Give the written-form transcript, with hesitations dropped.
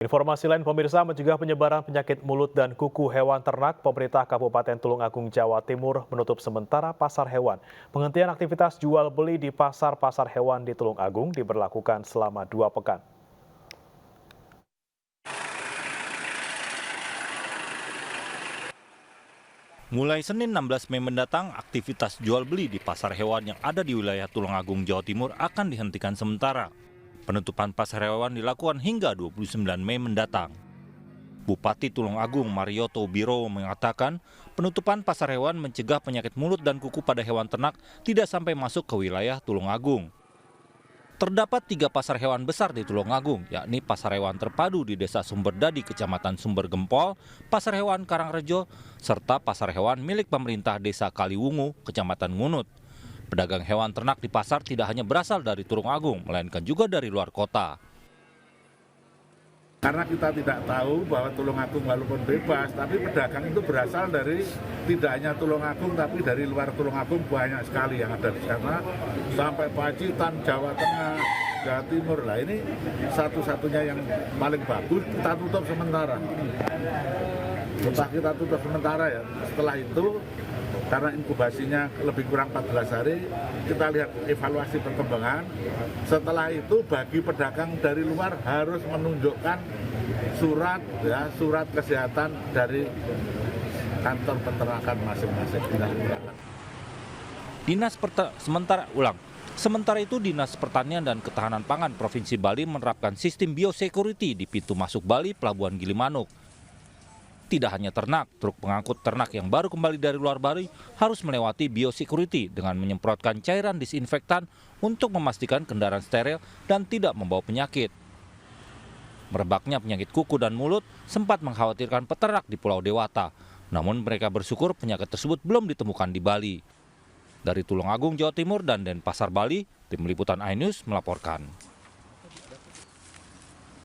Informasi lain pemirsa, mencegah penyebaran penyakit mulut dan kuku hewan ternak, pemerintah Kabupaten Tulungagung, Jawa Timur menutup sementara pasar hewan. Penghentian aktivitas jual beli di pasar-pasar hewan di Tulungagung diberlakukan selama 2 pekan. Mulai Senin 16 Mei mendatang, aktivitas jual beli di pasar hewan yang ada di wilayah Tulungagung, Jawa Timur akan dihentikan sementara. Penutupan pasar hewan dilakukan hingga 29 Mei mendatang. Bupati Tulungagung Marioto Biro mengatakan penutupan pasar hewan mencegah penyakit mulut dan kuku pada hewan ternak tidak sampai masuk ke wilayah Tulungagung. Terdapat 3 pasar hewan besar di Tulungagung, yakni Pasar Hewan Terpadu di Desa Sumberdadi, Kecamatan Sumber Gempol, Pasar Hewan Karangrejo, serta Pasar Hewan milik pemerintah Desa Kaliwungu, Kecamatan Ngunut. Pedagang hewan ternak di pasar tidak hanya berasal dari Tulungagung, melainkan juga dari luar kota. Karena kita tidak tahu bahwa Tulungagung walaupun bebas, tapi pedagang itu berasal dari tidak hanya Tulungagung, tapi dari luar Tulungagung banyak sekali yang ada di sana, sampai Pacitan, Jawa Tengah, Jawa Timur. Lah ini satu-satunya yang paling bagus kita tutup sementara. Setelah kita tutup sementara ya, setelah itu karena inkubasinya lebih kurang 14 hari, kita lihat evaluasi perkembangan. Setelah itu bagi pedagang dari luar harus menunjukkan surat kesehatan dari kantor peternakan masing-masing. Sementara itu Dinas Pertanian dan Ketahanan Pangan Provinsi Bali menerapkan sistem biosecurity di pintu masuk Bali Pelabuhan Gilimanuk. Tidak hanya ternak, truk pengangkut ternak yang baru kembali dari luar Bali harus melewati biosecurity dengan menyemprotkan cairan disinfektan untuk memastikan kendaraan steril dan tidak membawa penyakit. Merebaknya penyakit kuku dan mulut sempat mengkhawatirkan peternak di Pulau Dewata, namun mereka bersyukur penyakit tersebut belum ditemukan di Bali. Dari Tulungagung, Jawa Timur dan Denpasar, Bali, Tim Liputan iNews melaporkan.